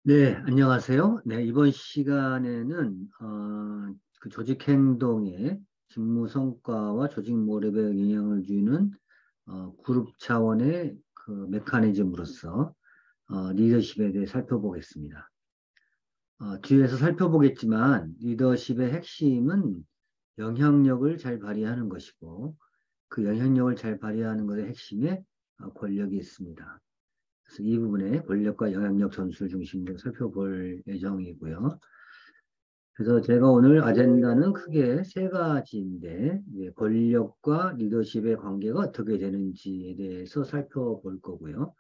네, 안녕하세요. 네, 이번 시간에는 그 조직 행동의 직무 성과와 조직 몰입에 영향을 주는 그룹 차원의 그 메커니즘으로서 리더십에 대해 살펴보겠습니다. 뒤에서 살펴보겠지만 리더십의 핵심은 영향력을 잘 발휘하는 것이고 그 영향력을 잘 발휘하는 것의 핵심에 권력이 있습니다. 그래서 이 부분에 권력과 영향력 전술 중심으로 살펴볼 예정이고요. 그래서 제가 오늘 아젠다는 크게 세 가지인데, 이제 권력과 리더십의 관계가 어떻게 되는지에 대해서 살펴볼 거고요.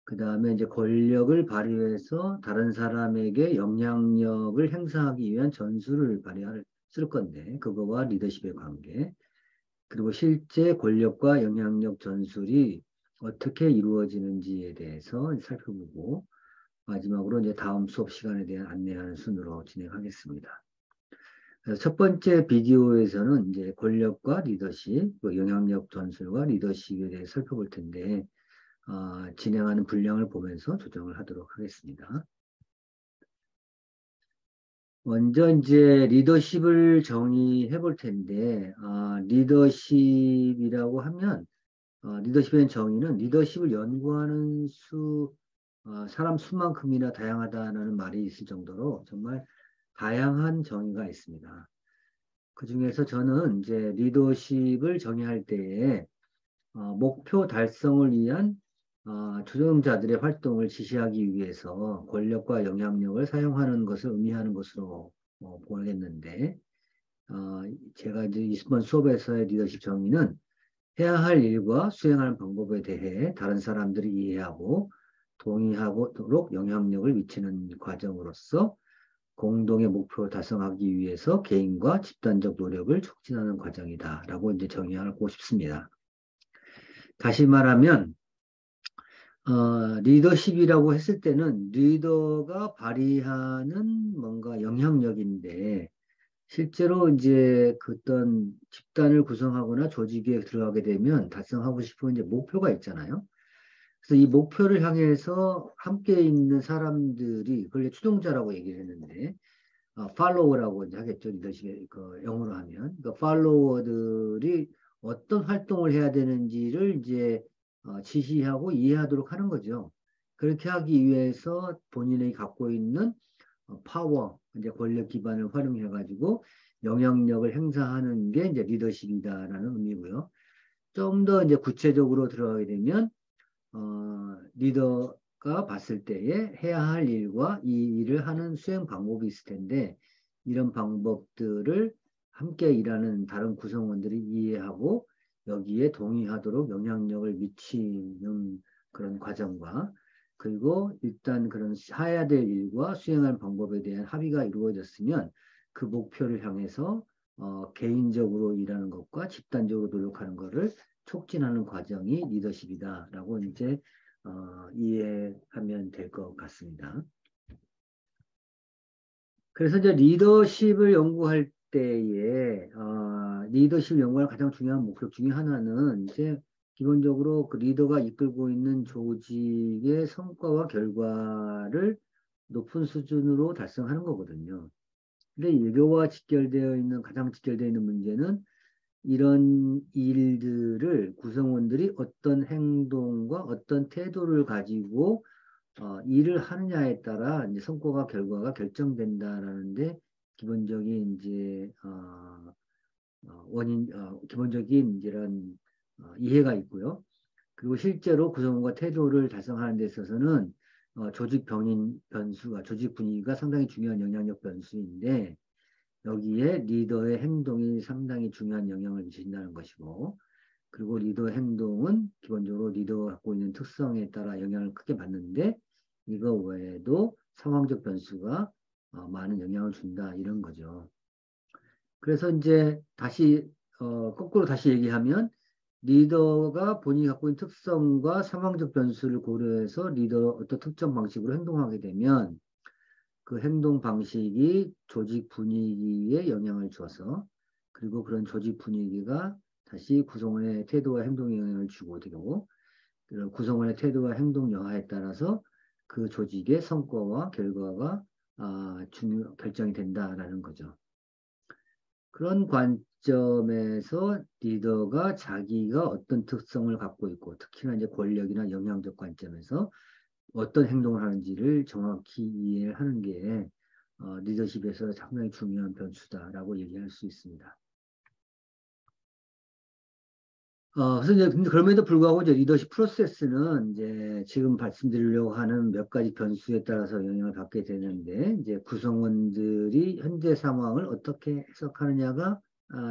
그 다음에 이제 권력을 발휘해서 다른 사람에게 영향력을 행사하기 위한 전술을 쓸 건데, 그거와 리더십의 관계. 그리고 실제 권력과 영향력 전술이 어떻게 이루어지는지에 대해서 살펴보고, 마지막으로 이제 다음 수업 시간에 대한 안내하는 순으로 진행하겠습니다. 그래서 첫 번째 비디오에서는 이제 권력과 리더십, 그 영향력 전술과 리더십에 대해 살펴볼 텐데, 진행하는 분량을 보면서 조정을 하도록 하겠습니다. 먼저 이제 리더십을 정의해 볼 텐데, 리더십이라고 하면, 리더십의 정의는 리더십을 연구하는 사람 수만큼이나 다양하다는 말이 있을 정도로 정말 다양한 정의가 있습니다. 그 중에서 저는 이제 리더십을 정의할 때에 목표 달성을 위한 조정자들의 활동을 지시하기 위해서 권력과 영향력을 사용하는 것을 의미하는 것으로 보겠는데, 어, 제가 이제 이번 수업에서의 리더십 정의는 해야 할 일과 수행하는 방법에 대해 다른 사람들이 이해하고 동의하도록 영향력을 미치는 과정으로서 공동의 목표를 달성하기 위해서 개인과 집단적 노력을 촉진하는 과정이다라고 이제 정의하고 싶습니다. 다시 말하면 리더십이라고 했을 때는 리더가 발휘하는 뭔가 영향력인데 실제로 이제 그 어떤 집단을 구성하거나 조직에 들어가게 되면 달성하고 싶은 이제 목표가 있잖아요. 그래서 이 목표를 향해서 함께 있는 사람들이 그걸 추종자라고 얘기를 했는데 팔로워라고 이제 하겠죠. 리더십의 그 영어로 하면. 그러니까 팔로워들이 어떤 활동을 해야 되는지를 이제 지시하고 이해하도록 하는 거죠. 그렇게 하기 위해서 본인이 갖고 있는 파워, 이제 권력 기반을 활용해 가지고 영향력을 행사하는 게 이제 리더십이다라는 의미고요. 좀 더 이제 구체적으로 들어가게 되면 리더가 봤을 때에 해야 할 일과 이 일을 하는 수행 방법이 있을 텐데 이런 방법들을 함께 일하는 다른 구성원들이 이해하고 여기에 동의하도록 영향력을 미치는 그런 과정과 그리고 일단 그런 해야 될 일과 수행할 방법에 대한 합의가 이루어졌으면 그 목표를 향해서 개인적으로 일하는 것과 집단적으로 노력하는 것을 촉진하는 과정이 리더십이다라고 이제 이해하면 될 것 같습니다. 그래서 이제 리더십을 연구할 때에 리더십 연구할 가장 중요한 목표 중에 하나는 이제 기본적으로 그 리더가 이끌고 있는 조직의 성과와 결과를 높은 수준으로 달성하는 거거든요. 근데 이거와 직결되어 있는 가장 직결되어 있는 문제는 이런 일들을 구성원들이 어떤 행동과 어떤 태도를 가지고 일을 하느냐에 따라 이제 성과가 결과가 결정된다라는데 기본적인 이제 기본적인 이런 이해가 있고요. 그리고 실제로 구성원과 태도를 달성하는 데 있어서는 조직 변수가 조직 분위기가 상당히 중요한 영향력 변수인데 여기에 리더의 행동이 상당히 중요한 영향을 미친다는 것이고, 그리고 리더의 행동은 기본적으로 리더가 갖고 있는 특성에 따라 영향을 크게 받는데, 이거 외에도 상황적 변수가 많은 영향을 준다, 이런 거죠. 그래서 이제 거꾸로 다시 얘기하면, 리더가 본인이 갖고 있는 특성과 상황적 변수를 고려해서 리더 어떤 특정 방식으로 행동하게 되면, 그 행동 방식이 조직 분위기에 영향을 줘서 그리고 그런 조직 분위기가 다시 구성원의 태도와 행동에 영향을 주고 되고 구성원의 태도와 행동 여하에 따라서 그 조직의 성과와 결과가 결정이 된다라는 거죠. 그런 관점에서 리더가 자기가 어떤 특성을 갖고 있고, 특히나 이제 권력이나 영향적 관점에서 어떤 행동을 하는지를 정확히 이해를 하는 게 리더십에서 상당히 중요한 변수다라고 얘기할 수 있습니다. 그래서 이제 근데 그럼에도 불구하고 이제 리더십 프로세스는 이제 지금 말씀드리려고 하는 몇 가지 변수에 따라서 영향을 받게 되는데, 이제 구성원들이 현재 상황을 어떻게 해석하느냐가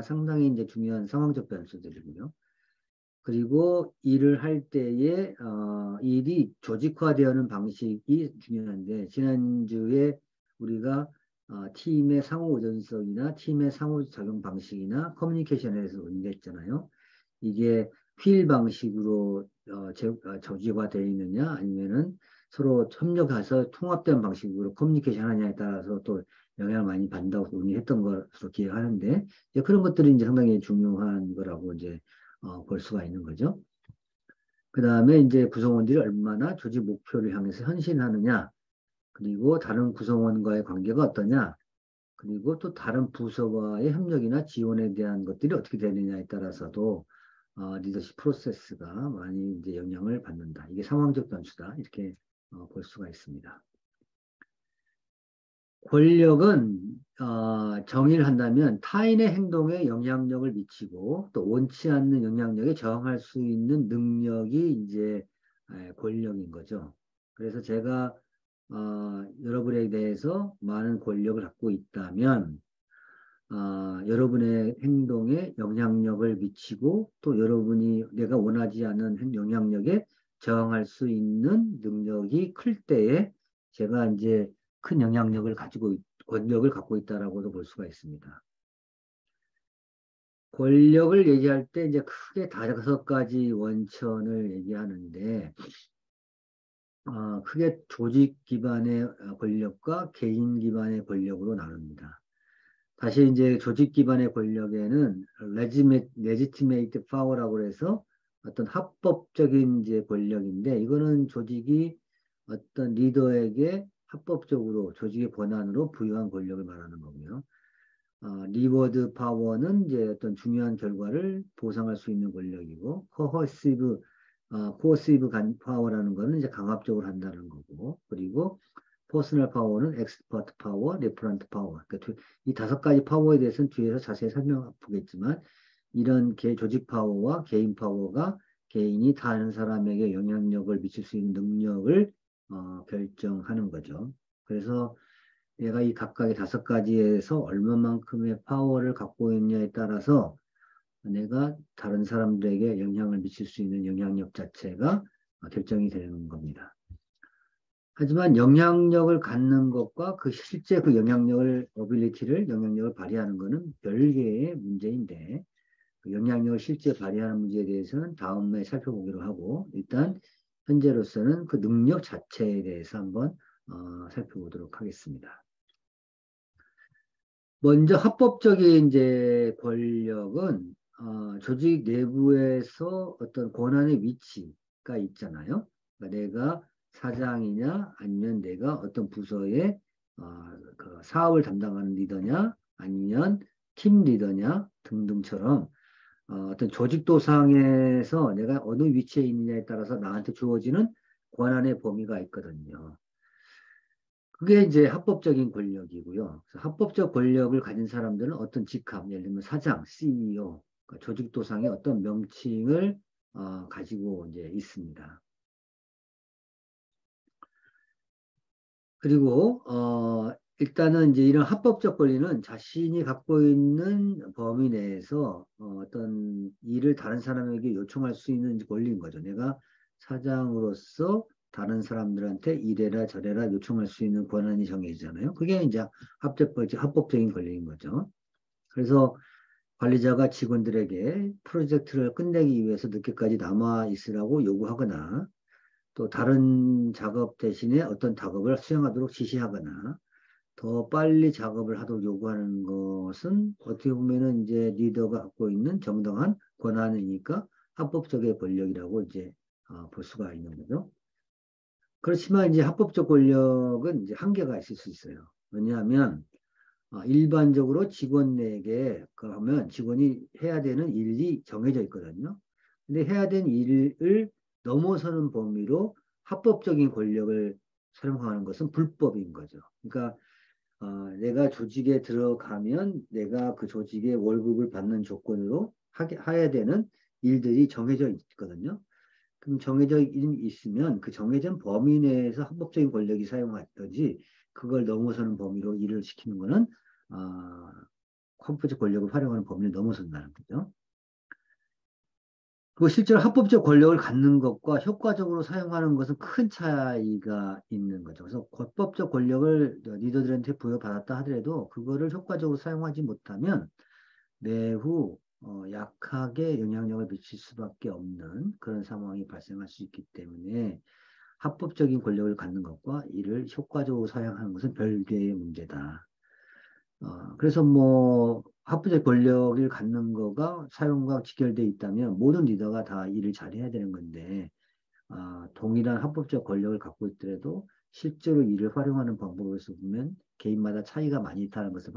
상당히 이제 중요한 상황적 변수들이고요. 그리고 일을 할 때에 일이 조직화되어는 방식이 중요한데, 지난주에 우리가 팀의 상호 의존성이나 팀의 상호작용 방식이나 커뮤니케이션에서 논의했잖아요. 이게 휠 방식으로 저지화되어 있느냐 아니면은 서로 협력해서 통합된 방식으로 커뮤니케이션 하느냐에 따라서 또 영향을 많이 받는다고 논의했던 것으로 기억하는데, 이제 그런 것들이 이제 상당히 중요한 거라고 이제 볼 수가 있는 거죠. 그 다음에 이제 구성원들이 얼마나 조직 목표를 향해서 헌신하느냐, 그리고 다른 구성원과의 관계가 어떠냐, 그리고 또 다른 부서와의 협력이나 지원에 대한 것들이 어떻게 되느냐에 따라서도 리더십 프로세스가 많이 이제 영향을 받는다. 이게 상황적 변수다. 이렇게 볼 수가 있습니다. 권력은 정의를 한다면 타인의 행동에 영향력을 미치고 또 원치 않는 영향력에 저항할 수 있는 능력이 이제 권력인 거죠. 그래서 제가 여러분에 대해서 많은 권력을 갖고 있다면 여러분의 행동에 영향력을 미치고 또 여러분이 내가 원하지 않은 영향력에 저항할 수 있는 능력이 클 때에 제가 이제 큰 영향력을 권력을 갖고 있다라고도 볼 수가 있습니다. 권력을 얘기할 때 이제 크게 5가지 원천을 얘기하는데, 크게 조직 기반의 권력과 개인 기반의 권력으로 나눕니다. 다시 이제 조직 기반의 권력에는 legitimate power라고 해서 어떤 합법적인 이제 권력인데, 이거는 조직이 어떤 리더에게 합법적으로 조직의 권한으로 부여한 권력을 말하는 거고요. 리워드 파워는 이제 어떤 중요한 결과를 보상할 수 있는 권력이고, 코어시브 파워라는 거는 이제 강압적으로 한다는 거고, 그리고 퍼스널 파워는 엑스퍼트 파워, 레퍼런트 파워. 그러니까 이 5가지 파워에 대해서는 뒤에서 자세히 설명하겠지만, 이런 조직 파워와 개인 파워가 개인이 다른 사람에게 영향력을 미칠 수 있는 능력을 결정하는 거죠. 그래서 얘가 이 각각의 5가지에서 얼마만큼의 파워를 갖고 있냐에 따라서 내가 다른 사람들에게 영향을 미칠 수 있는 영향력 자체가 결정이 되는 겁니다. 하지만 영향력을 갖는 것과 실제 그 영향력을 발휘하는 것은 별개의 문제인데, 그 영향력을 실제 발휘하는 문제에 대해서는 다음에 살펴보기로 하고, 일단 현재로서는 그 능력 자체에 대해서 한번 살펴보도록 하겠습니다. 먼저 합법적인 이제 권력은 조직 내부에서 어떤 권한의 위치가 있잖아요. 그러니까 내가 사장이냐 아니면 내가 어떤 부서의 그 사업을 담당하는 리더냐 아니면 팀 리더냐 등등처럼 어떤 조직도상에서 내가 어느 위치에 있느냐에 따라서 나한테 주어지는 권한의 범위가 있거든요. 그게 이제 합법적인 권력이고요. 그래서 합법적 권력을 가진 사람들은 어떤 직함, 예를 들면 사장, CEO, 그러니까 조직도상의 어떤 명칭을 가지고 이제 있습니다. 그리고 일단은 이제 이런 합법적 권리는 자신이 갖고 있는 범위 내에서 어떤 일을 다른 사람에게 요청할 수 있는 권리인 거죠. 내가 사장으로서 다른 사람들한테 이래라 저래라 요청할 수 있는 권한이 정해지잖아요. 그게 이제 합법적인 권리인 거죠. 그래서 관리자가 직원들에게 프로젝트를 끝내기 위해서 늦게까지 남아 있으라고 요구하거나, 또 다른 작업 대신에 어떤 작업을 수행하도록 지시하거나, 더 빨리 작업을 하도록 요구하는 것은 어떻게 보면은 이제 리더가 갖고 있는 정당한 권한이니까 합법적인 권력이라고 이제 볼 수가 있는 거죠. 그렇지만 이제 합법적 권력은 이제 한계가 있을 수 있어요. 왜냐하면 일반적으로 직원에게 그러면 직원이 해야 되는 일이 정해져 있거든요. 근데 해야 되는 일을 넘어서는 범위로 합법적인 권력을 사용하는 것은 불법인 거죠. 그러니까 내가 조직에 들어가면 내가 그 조직의 월급을 받는 조건으로 해야 되는 일들이 정해져 있거든요. 그럼 정해져 있으면 그 정해진 범위 내에서 합법적인 권력이 사용하든지 그걸 넘어서는 범위로 일을 시키는 거는 어, 합법적 권력을 활용하는 범위를 넘어선다는 거죠. 그리고 실제로 합법적 권력을 갖는 것과 효과적으로 사용하는 것은 큰 차이가 있는 거죠. 그래서 합법적 권력을 리더들한테 부여받았다 하더라도 그거를 효과적으로 사용하지 못하면 매우 약하게 영향력을 미칠 수밖에 없는 그런 상황이 발생할 수 있기 때문에 합법적인 권력을 갖는 것과 이를 효과적으로 사용하는 것은 별개의 문제다. 그래서 뭐 합법적 권력을 갖는 거가 사용과 직결돼 있다면 모든 리더가 다 일을 잘해야 되는 건데 동일한 합법적 권력을 갖고 있더라도 실제로 이를 활용하는 방법에서 보면 개인마다 차이가 많이 있다는 것을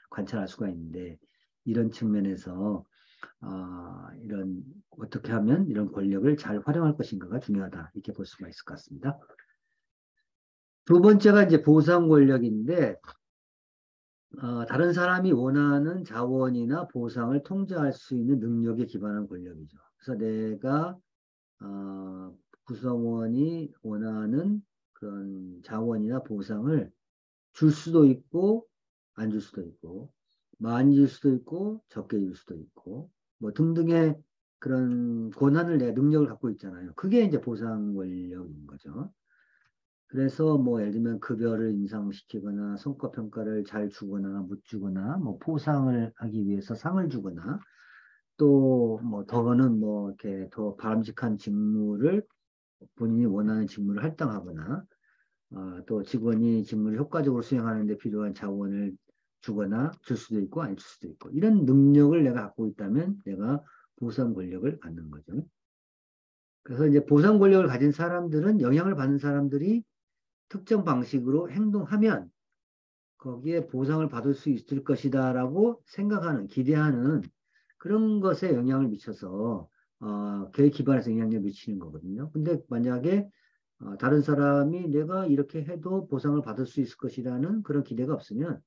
관찰할 수가 있는데 이런 측면에서 이런 어떻게 하면 이런 권력을 잘 활용할 것인가가 중요하다 이렇게 볼 수가 있을 것 같습니다. 두 번째가 이제 보상 권력인데 다른 사람이 원하는 자원이나 보상을 통제할 수 있는 능력에 기반한 권력이죠. 그래서 내가 구성원이 원하는 그런 자원이나 보상을 줄 수도 있고 안 줄 수도 있고 많이 줄 수도 있고 적게 줄 수도 있고 뭐 등등의 그런 권한을 내 능력을 갖고 있잖아요. 그게 이제 보상 권력인 거죠. 그래서 뭐 예를 들면 급여를 인상시키거나 성과 평가를 잘 주거나 못 주거나 뭐 포상을 하기 위해서 상을 주거나 또 뭐 더는 뭐 이렇게 더 바람직한 직무를 본인이 원하는 직무를 할당하거나 또 직원이 직무를 효과적으로 수행하는 데 필요한 자원을 주거나 줄 수도 있고 안 줄 수도 있고 이런 능력을 내가 갖고 있다면 내가 보상 권력을 갖는 거죠. 그래서 이제 보상 권력을 가진 사람들은 영향을 받는 사람들이 특정 방식으로 행동하면 거기에 보상을 받을 수 있을 것이다라고 생각하는, 기대하는 그런 것에 영향을 미쳐서 그에 기반해서 영향력을 미치는 거거든요. 근데 만약에 다른 사람이 내가 이렇게 해도 보상을 받을 수 있을 것이라는 그런 기대가 없으면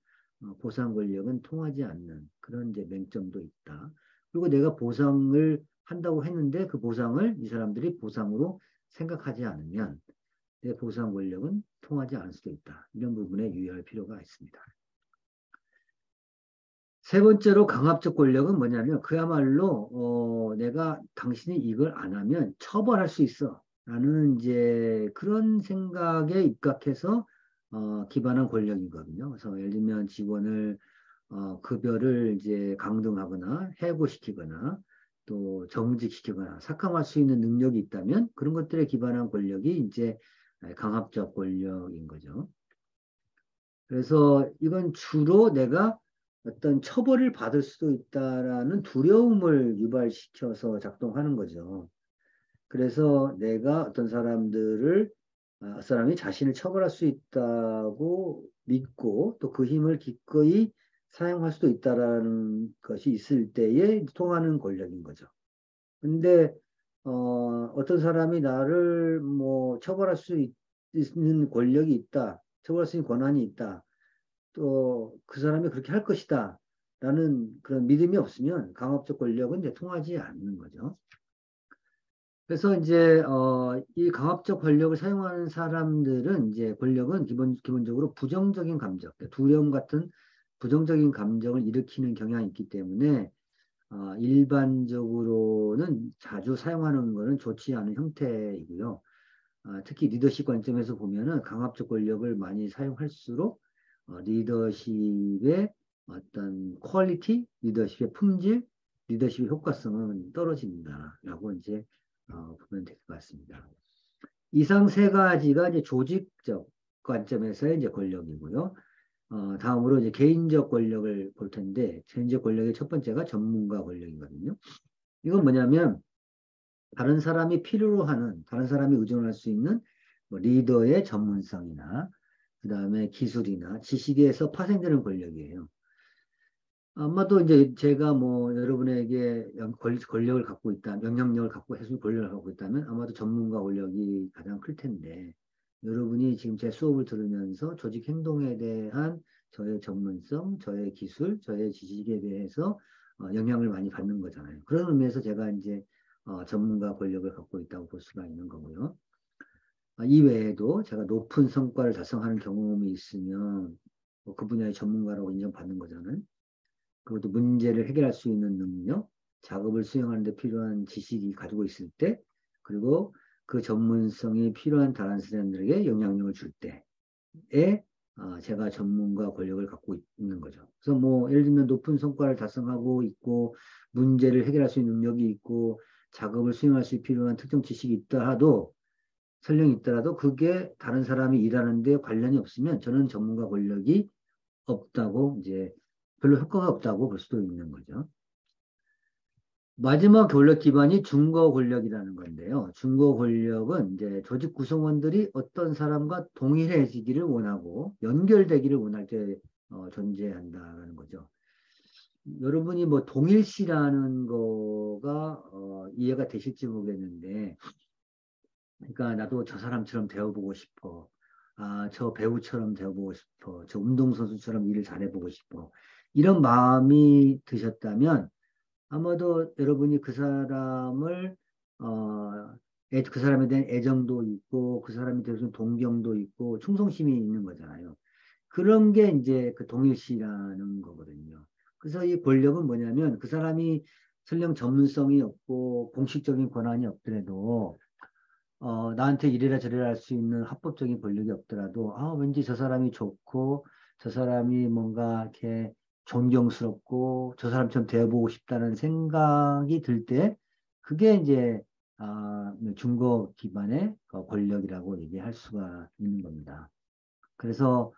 보상 권력은 통하지 않는 그런 이제 맹점도 있다. 그리고 내가 보상을 한다고 했는데 그 보상을 이 사람들이 보상으로 생각하지 않으면 내 보상 권력은 통하지 않을 수도 있다. 이런 부분에 유의할 필요가 있습니다. 세 번째로 강압적 권력은 뭐냐면 그야말로 내가 당신이 이걸 안 하면 처벌할 수 있어. 라는 이제 그런 생각에 입각해서 기반한 권력이거든요. 그래서 예를 들면 직원을 급여를 이제 강등하거나 해고시키거나 또 정직시키거나 삭감할 수 있는 능력이 있다면 그런 것들에 기반한 권력이 이제 강압적 권력인 거죠. 그래서 이건 주로 내가 어떤 처벌을 받을 수도 있다라는 두려움을 유발시켜서 작동하는 거죠. 그래서 내가 어떤 사람들을, 사람이 자신을 처벌할 수 있다고 믿고 또 그 힘을 기꺼이 사용할 수도 있다라는 것이 있을 때에 통하는 권력인 거죠. 근데, 어떤 사람이 나를 뭐 처벌할 수 있는 권력이 있다. 처벌할 수 있는 권한이 있다. 또 그 사람이 그렇게 할 것이다. 라는 그런 믿음이 없으면 강압적 권력은 이제 통하지 않는 거죠. 그래서 이제 이 강압적 권력을 사용하는 사람들은 이제 권력은 기본적으로 부정적인 감정, 그러니까 두려움 같은 부정적인 감정을 일으키는 경향이 있기 때문에 일반적으로는 자주 사용하는 것은 좋지 않은 형태이고요. 특히 리더십 관점에서 보면은 강압적 권력을 많이 사용할수록 리더십의 어떤 퀄리티, 리더십의 품질, 리더십의 효과성은 떨어진다라고 이제 보면 될 것 같습니다. 이상 세 가지가 이제 조직적 관점에서의 이제 권력이고요. 다음으로 이제 개인적 권력을 볼 텐데, 개인적 권력의 첫 번째가 전문가 권력이거든요. 이건 뭐냐면, 다른 사람이 필요로 하는, 다른 사람이 의존할 수 있는 뭐 리더의 전문성이나 그 다음에 기술이나 지식에서 파생되는 권력이에요. 아마도 이제 제가 뭐 여러분에게 권력을 갖고 있다, 영향력을 갖고 해서 권력을 갖고 있다면 아마도 전문가 권력이 가장 클 텐데 여러분이 지금 제 수업을 들으면서 조직 행동에 대한 저의 전문성, 저의 기술, 저의 지식에 대해서 영향을 많이 받는 거잖아요. 그런 의미에서 제가 이제 전문가 권력을 갖고 있다고 볼 수가 있는 거고요. 이외에도 제가 높은 성과를 달성하는 경험이 있으면 뭐그 분야의 전문가라고 인정받는 거잖아요. 그것도 문제를 해결할 수 있는 능력, 작업을 수행하는 데 필요한 지식이 가지고 있을 때, 그리고 그 전문성이 필요한 다른 사람들에게 영향력을 줄 때에 제가 전문가 권력을 갖고 있는 거죠. 그래서 뭐 예를 들면 높은 성과를 달성하고 있고 문제를 해결할 수 있는 능력이 있고 작업을 수행할 수 필요한 특정 지식이 있다 하도 설령 있더라도 그게 다른 사람이 일하는 데 관련이 없으면 저는 전문가 권력이 없다고 이제 별로 효과가 없다고 볼 수도 있는 거죠. 마지막 권력 기반이 중거 권력이라는 건데요. 중거 권력은 이제 조직 구성원들이 어떤 사람과 동일해지기를 원하고 연결되기를 원할 때 존재한다는 거죠. 여러분이 뭐 동일시라는 거가 이해가 되실지 모르겠는데, 그러니까 나도 저 사람처럼 되어보고 싶어. 저 배우처럼 되어보고 싶어. 저 운동선수처럼 일을 잘해보고 싶어. 이런 마음이 드셨다면 아마도 여러분이 그 사람을 그 사람에 대한 애정도 있고 그 사람에 대해서 동경도 있고 충성심이 있는 거잖아요. 그런 게 이제 그 동일시라는 거거든요. 그래서 이 권력은 뭐냐면 그 사람이 설령 전문성이 없고 공식적인 권한이 없더라도 나한테 이래라 저래라 할 수 있는 합법적인 권력이 없더라도, 왠지 저 사람이 좋고, 저 사람이 뭔가 이렇게 존경스럽고, 저 사람처럼 되어보고 싶다는 생각이 들 때, 그게 이제, 중거 기반의 권력이라고 얘기할 수가 있는 겁니다. 그래서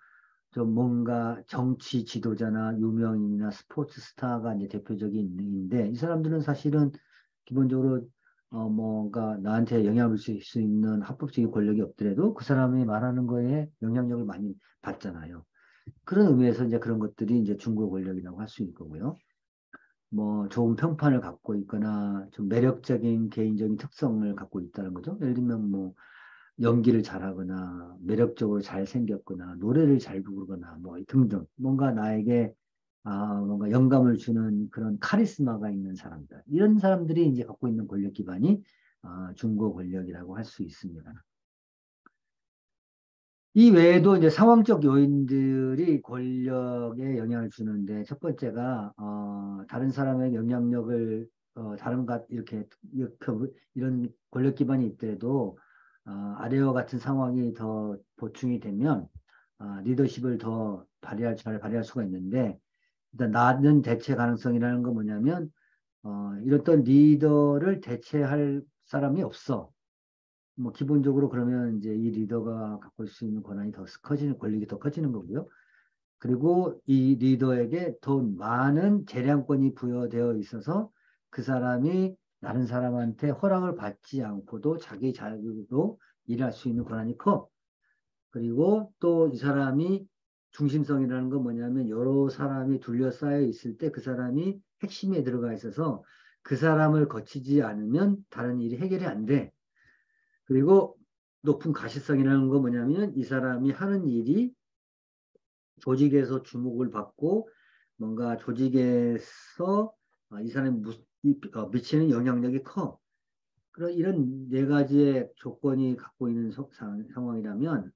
좀 뭔가 정치 지도자나 유명인이나 스포츠 스타가 이제 대표적인 인데, 이 사람들은 사실은 기본적으로 뭔가 나한테 영향을 줄 수 있는 합법적인 권력이 없더라도 그 사람이 말하는 거에 영향력을 많이 받잖아요. 그런 의미에서 이제 그런 것들이 이제 중고 권력이라고 할 수 있을 거고요. 뭐 좋은 평판을 갖고 있거나 좀 매력적인 개인적인 특성을 갖고 있다는 거죠. 예를 들면 뭐 연기를 잘하거나 매력적으로 잘생겼거나 노래를 잘 부르거나 뭐 등등 뭔가 나에게 뭔가 영감을 주는 그런 카리스마가 있는 사람들 이런 사람들이 이제 갖고 있는 권력 기반이 중고 권력이라고 할 수 있습니다. 이 외에도 이제 상황적 요인들이 권력에 영향을 주는데 첫 번째가 다른 사람의 영향력을 다른 것 이런 권력 기반이 있더라도 아래와 같은 상황이 더 보충이 되면 리더십을 더 잘 발휘할 수가 있는데 일단 낮은 대체 가능성이라는 건 뭐냐면 이렇던 리더를 대체할 사람이 없어. 뭐 기본적으로 그러면 이제 이 리더가 갖고 있을 수 있는 권한이 더 커지는 권력이 더 커지는 거고요. 그리고 이 리더에게 더 많은 재량권이 부여되어 있어서 그 사람이 다른 사람한테 허락을 받지 않고도 자기 자유로 일할 수 있는 권한이 커. 그리고 또 이 사람이 중심성이라는 건 뭐냐면 여러 사람이 둘러싸여 있을 때 그 사람이 핵심에 들어가 있어서 그 사람을 거치지 않으면 다른 일이 해결이 안 돼. 그리고 높은 가시성이라는 건 뭐냐면 이 사람이 하는 일이 조직에서 주목을 받고 뭔가 조직에서 이 사람이 미치는 영향력이 커. 그런 이런 네 가지의 조건이 갖고 있는 상황이라면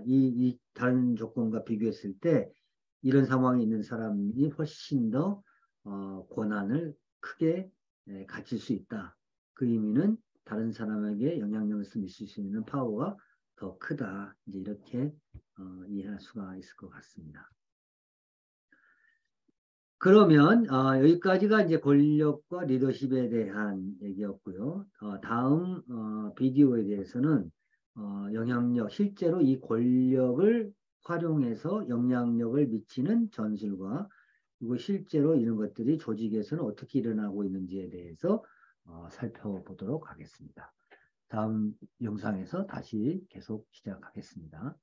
이 다른 조건과 비교했을 때 이런 상황에 있는 사람이 훨씬 더 권한을 크게 가질 수 있다. 그 의미는 다른 사람에게 영향력을 미칠 수 있는 파워가 더 크다. 이제 이렇게 이해할 수가 있을 것 같습니다. 그러면 여기까지가 이제 권력과 리더십에 대한 얘기였고요. 다음 비디오에 대해서는 영향력, 실제로 이 권력을 활용해서 영향력을 미치는 전술과 그리고 실제로 이런 것들이 조직에서는 어떻게 일어나고 있는지에 대해서 살펴보도록 하겠습니다. 다음 영상에서 다시 계속 시작하겠습니다.